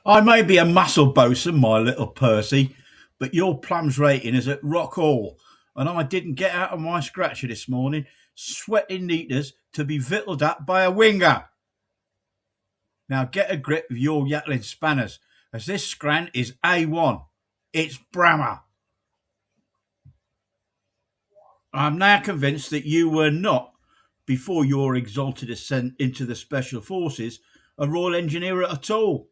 I may be a muscle bosun, my little Percy, but your plums rating is at rock all, and I didn't get out of my scratcher this morning, sweating neaters to be victualled up by a winger. Now get a grip of your yattling spanners, as this scran is A1. It's Brammer. I'm now convinced that you were not, before your exalted ascent into the Special Forces, a Royal Engineer at all,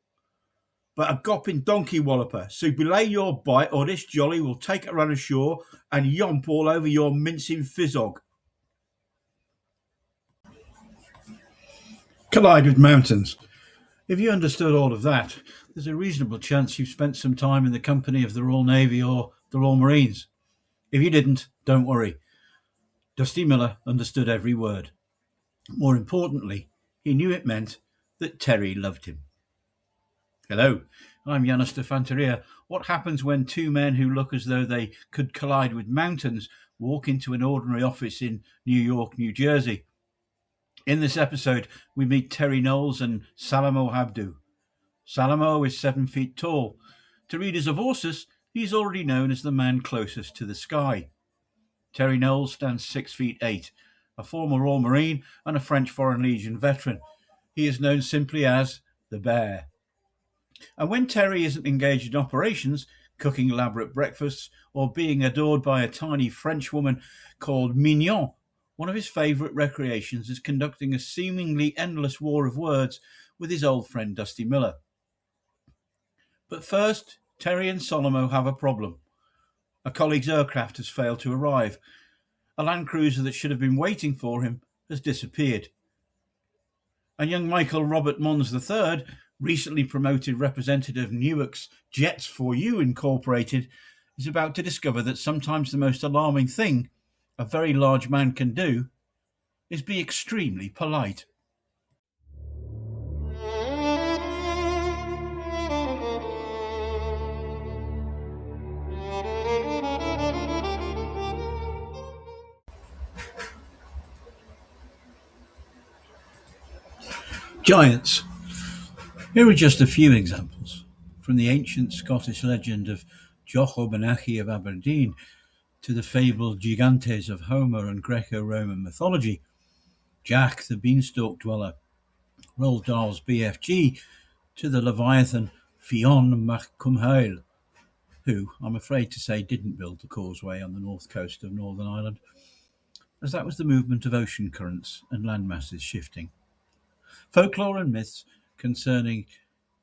but a gopping donkey walloper. So belay your bite, or this jolly will take a run ashore and yomp all over your mincing fizzog. Collide with mountains. If you understood all of that, there's a reasonable chance you've spent some time in the company of the Royal Navy or the Royal Marines. If you didn't, don't worry. Dusty Miller understood every word. More importantly, he knew it meant that Terry loved him. Hello, I'm Di-Fanteria. What happens when two men who look as though they could collide with mountains walk into an ordinary office in New York, New Jersey? In this episode, we meet Terry Knowles and Salomo Habdu. Salomo is 7 feet tall. To readers of ORSUS, he is already known as the man closest to the sky. Terry Knowles stands 6 feet 8, a former Royal Marine and a French Foreign Legion veteran. He is known simply as the Bear. And when Terry isn't engaged in operations, cooking elaborate breakfasts, or being adored by a tiny Frenchwoman called Mignon, one of his favourite recreations is conducting a seemingly endless war of words with his old friend Dusty Miller. But first, Terry and Salomo have a problem. A colleague's aircraft has failed to arrive. A Land Cruiser that should have been waiting for him has disappeared. And young Michael Robert Mons III, recently promoted representative of Newark's Jets4U Incorporated, is about to discover that sometimes the most alarming thing a very large man can do is be extremely polite. Giants. Here are just a few examples, from the ancient Scottish legend of Joch O'Benachie of Aberdeen to the fabled gigantes of Homer and Greco-Roman mythology, Jack the Beanstalk Dweller, Roald Dahl's BFG, to the Leviathan Fionn mac Cumhail, who, I'm afraid to say, didn't build the causeway on the north coast of Northern Ireland, as that was the movement of ocean currents and land masses shifting. Folklore and myths concerning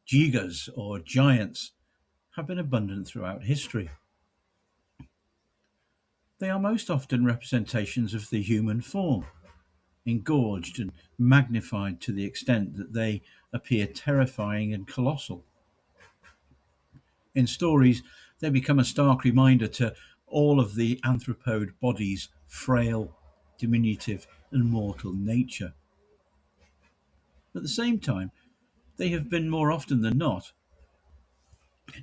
gigas or giants have been abundant throughout history. They are most often representations of the human form, engorged and magnified to the extent that they appear terrifying and colossal. In stories, they become a stark reminder to all of the anthropode body's frail, diminutive, and mortal nature. At the same time, they have been more often than not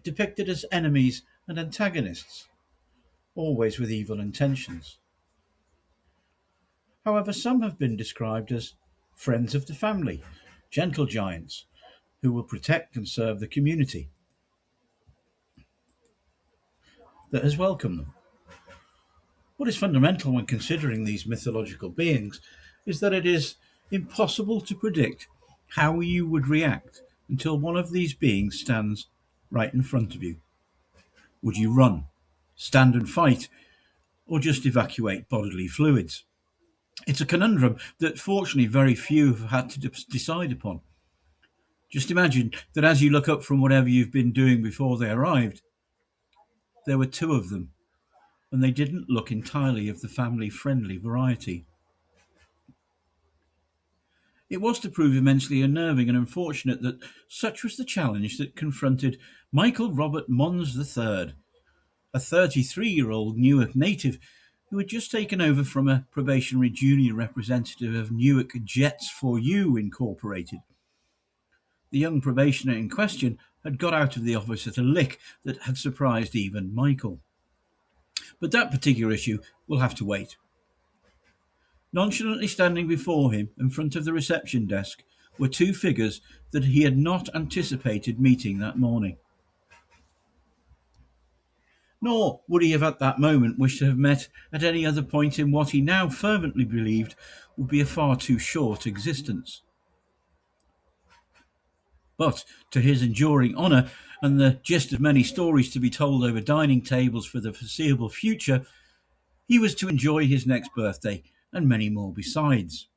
depicted as enemies and antagonists, always with evil intentions. However, some have been described as friends of the family, gentle giants who will protect and serve the community that has welcomed them. What is fundamental when considering these mythological beings is that it is impossible to predict how you would react until one of these beings stands right in front of you. Would you run, stand and fight, or just evacuate bodily fluids? It's a conundrum that fortunately very few have had to decide upon. Just imagine that as you look up from whatever you've been doing before they arrived, there were two of them, and they didn't look entirely of the family-friendly variety. It was to prove immensely unnerving and unfortunate that such was the challenge that confronted Michael Robert Mons III, a 33-year-old Newark native who had just taken over from a probationary junior representative of Newark Jets4U Incorporated. The young probationer in question had got out of the office at a lick that had surprised even Michael. But that particular issue will have to wait. Nonchalantly standing before him in front of the reception desk were two figures that he had not anticipated meeting that morning. Nor would he have at that moment wished to have met at any other point in what he now fervently believed would be a far too short existence. But to his enduring honour and the gist of many stories to be told over dining tables for the foreseeable future, he was to enjoy his next birthday and many more besides.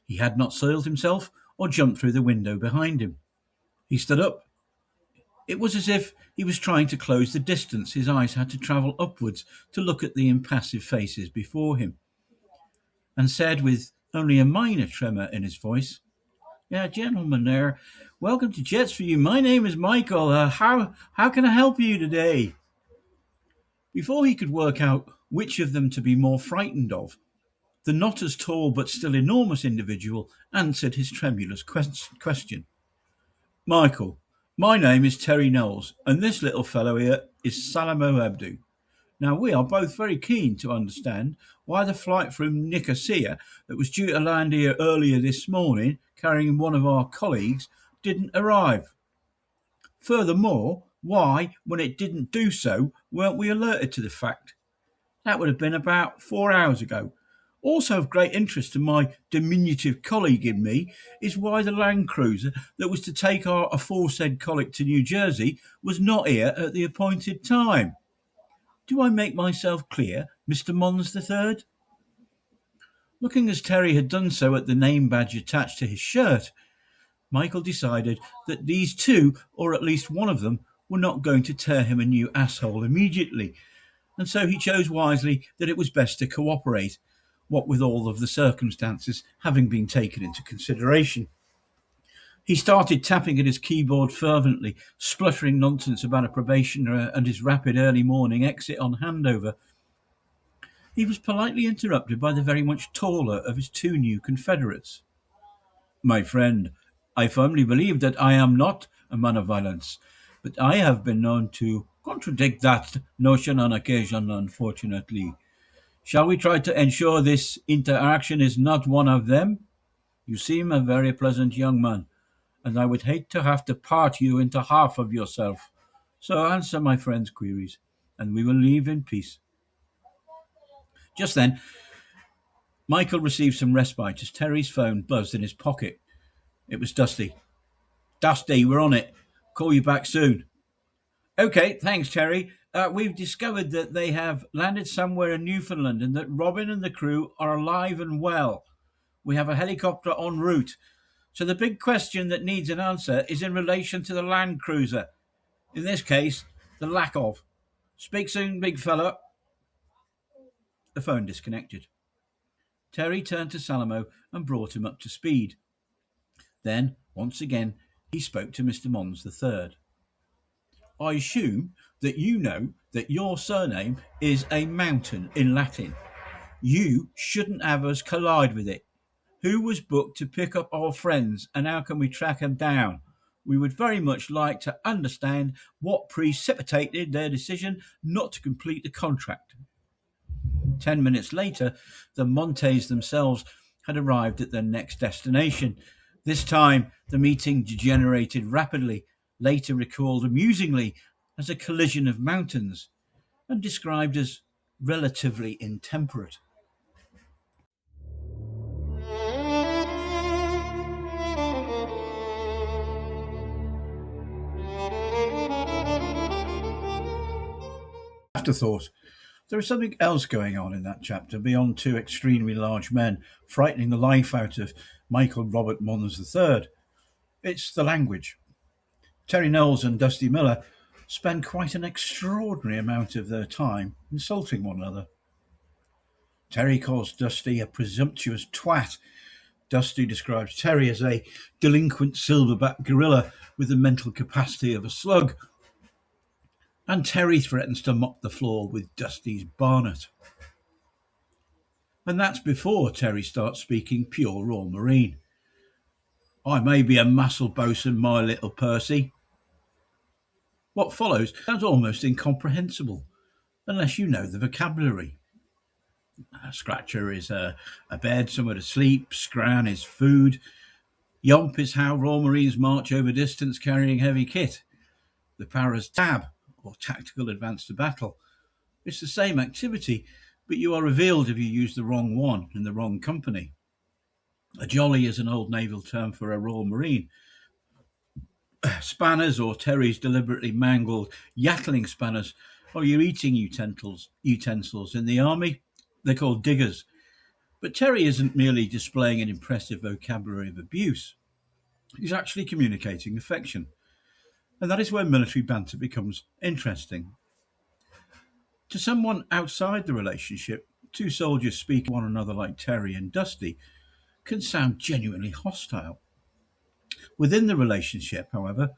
He had not soiled himself or jumped through the window behind him. He stood up. It was as if he was trying to close the distance his eyes had to travel upwards to look at the impassive faces before him, and said with only a minor tremor in his voice, "Gentlemen there, welcome to Jets4U. My name is Michael. How can I help you today?" Before he could work out which of them to be more frightened of, the not as tall but still enormous individual answered his tremulous question. "Michael, my name is Terry Knowles, and this little fellow here is Salomo Habdu. Now, we are both very keen to understand why the flight from Nicosia that was due to land here earlier this morning, carrying one of our colleagues, didn't arrive. Furthermore, why, when it didn't do so, weren't we alerted to the fact? That would have been about 4 hours ago. Also of great interest to my diminutive colleague in me is why the Land Cruiser that was to take our aforesaid colleague to New Jersey was not here at the appointed time. Do I make myself clear, Mr. Mons III?" Looking as Terry had done so at the name badge attached to his shirt, Michael decided that these two, or at least one of them, were not going to tear him a new asshole immediately, and so he chose wisely that it was best to cooperate, what with all of the circumstances having been taken into consideration. He started tapping at his keyboard fervently, spluttering nonsense about a probationer and his rapid early morning exit on handover. He was politely interrupted by the very much taller of his two new confederates. "My friend, I firmly believe that I am not a man of violence, but I have been known to contradict that notion on occasion, unfortunately. Shall we try to ensure this interaction is not one of them? You seem a very pleasant young man, and I would hate to have to part you into half of yourself. So answer my friend's queries, and we will leave in peace." Just then, Michael received some respite as Terry's phone buzzed in his pocket. It was Dusty. "Dusty, we're on it. Call you back soon." "Okay, thanks, Terry. We've discovered that they have landed somewhere in Newfoundland and that Robin and the crew are alive and well. We have a helicopter en route. So the big question that needs an answer is in relation to the Land Cruiser. In this case, the lack of. Speak soon, big fella." The phone disconnected. Terry turned to Salomo and brought him up to speed. Then, once again, he spoke to Mr. Mons III. "I assume that you know that your surname is a mountain in Latin. You shouldn't have us collide with it. Who was booked to pick up our friends, and how can we track them down? We would very much like to understand what precipitated their decision not to complete the contract." 10 minutes later, the Montes themselves had arrived at their next destination. This time, the meeting degenerated rapidly, later recalled amusingly as a collision of mountains, and described as relatively intemperate. Afterthought. There is something else going on in that chapter beyond two extremely large men frightening the life out of Michael Robert Mons III. It's the language. Terry Knowles and Dusty Miller spend quite an extraordinary amount of their time insulting one another. Terry calls Dusty a presumptuous twat. Dusty describes Terry as a delinquent silverback gorilla with the mental capacity of a slug. And Terry threatens to mop the floor with Dusty's barnet. And that's before Terry starts speaking pure raw marine. "I may be a muscle bosun, my little Percy." What follows sounds almost incomprehensible, unless you know the vocabulary. A scratcher is a bed, somewhere to sleep. Scran is food. Yomp is how Royal Marines march over distance carrying heavy kit. The para's tab, or tactical advance to battle. It's the same activity, but you are revealed if you use the wrong one in the wrong company. A jolly is an old naval term for a Royal Marine. Spanners or Terry's deliberately mangled Yatling spanners or your eating utensils. In the army, they're called diggers. But Terry isn't merely displaying an impressive vocabulary of abuse. He's actually communicating affection. And that is where military banter becomes interesting. To someone outside the relationship, two soldiers speaking to one another like Terry and Dusty can sound genuinely hostile. Within the relationship, however,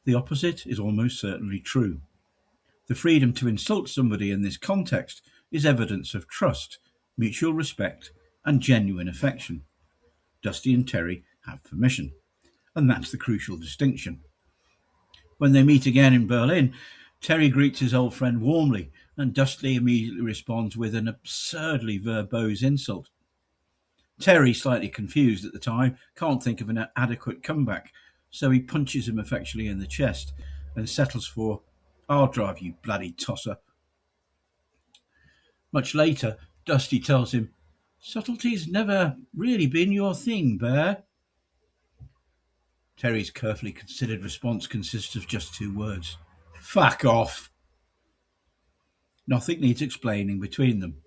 the opposite is almost certainly true. The freedom to insult somebody in this context is evidence of trust, mutual respect, and genuine affection. Dusty and Terry have permission, and that's the crucial distinction. When they meet again in Berlin, Terry greets his old friend warmly, and Dusty immediately responds with an absurdly verbose insult. Terry, slightly confused at the time, can't think of an adequate comeback, so he punches him affectionately in the chest and settles for, "I'll drive, you bloody tosser." Much later, Dusty tells him, "Subtlety's never really been your thing, Bear." Terry's carefully considered response consists of just two words: "Fuck off." Nothing needs explaining between them.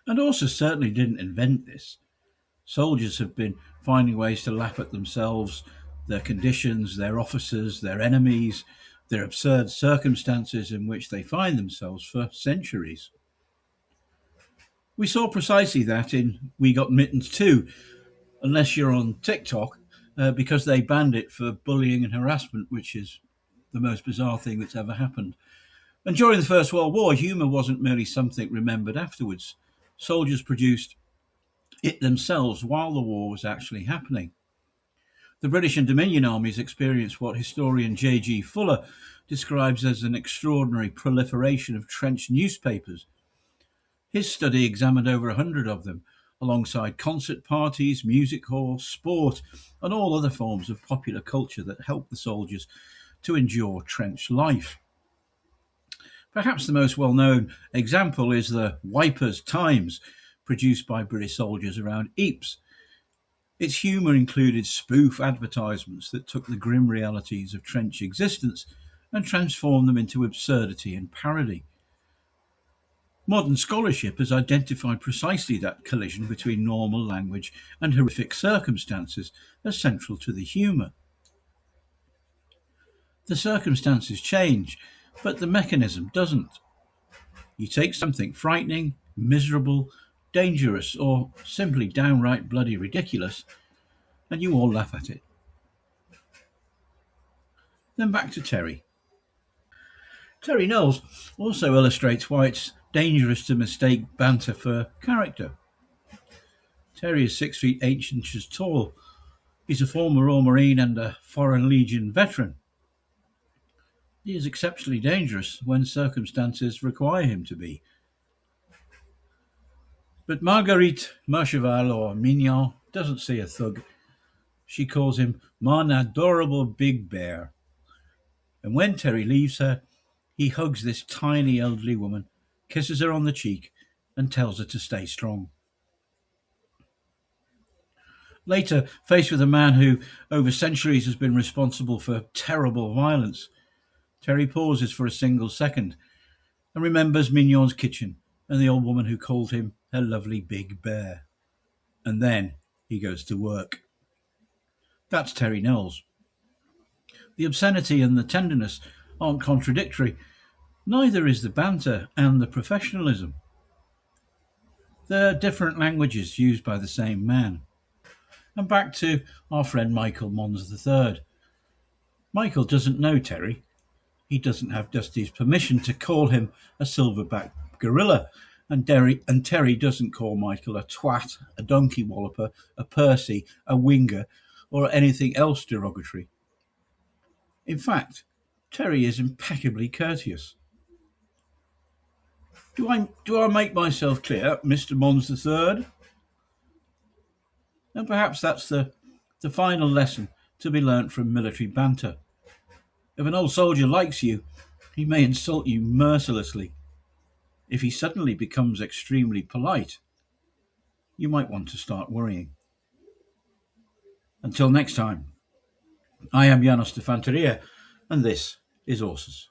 And ORSUS certainly didn't invent this. Soldiers have been finding ways to laugh at themselves, their conditions, their officers, their enemies, their absurd circumstances in which they find themselves for centuries. We saw precisely that in We Got Mittens too, unless you're on TikTok, because they banned it for bullying and harassment, which is the most bizarre thing that's ever happened. And during the First World War, humour wasn't merely something remembered afterwards. Soldiers produced it themselves while the war was actually happening. The British and Dominion armies experienced what historian J.G. Fuller describes as an extraordinary proliferation of trench newspapers. His study examined over 100 of them, alongside concert parties, music halls, sport, and all other forms of popular culture that helped the soldiers to endure trench life. Perhaps the most well-known example is the Wipers Times, produced by British soldiers around Ypres. Its humour included spoof advertisements that took the grim realities of trench existence and transformed them into absurdity and parody. Modern scholarship has identified precisely that collision between normal language and horrific circumstances as central to the humour. The circumstances change, but the mechanism doesn't. You take something frightening, miserable, dangerous, or simply downright bloody ridiculous, and you all laugh at it. Then back to Terry. Terry Knowles also illustrates why it's dangerous to mistake banter for character. Terry is 6 feet 8 inches tall. He's a former Royal Marine and a Foreign Legion veteran. He is exceptionally dangerous when circumstances require him to be. But Marguerite Marcheval, or Mignon, doesn't see a thug. She calls him "Mon adorable big bear." And when Terry leaves her, he hugs this tiny elderly woman, kisses her on the cheek, and tells her to stay strong. Later, faced with a man who, over centuries, has been responsible for terrible violence, Terry pauses for a single second and remembers Mignon's kitchen and the old woman who called him her lovely big bear. And then he goes to work. That's Terry Knowles. The obscenity and the tenderness aren't contradictory. Neither is the banter and the professionalism. They're different languages used by the same man. And back to our friend Michael Mons III. Michael doesn't know Terry. He doesn't have Dusty's permission to call him a silverback gorilla, and Terry doesn't call Michael a twat, a donkey walloper, a Percy, a winger, or anything else derogatory. In fact, Terry is impeccably courteous. Do I make myself clear, Mr. Mons III? And perhaps that's the final lesson to be learnt from military banter. If an old soldier likes you, he may insult you mercilessly. If he suddenly becomes extremely polite, you might want to start worrying. Until next time, I am Di-Fanteria, and this is ORSUS.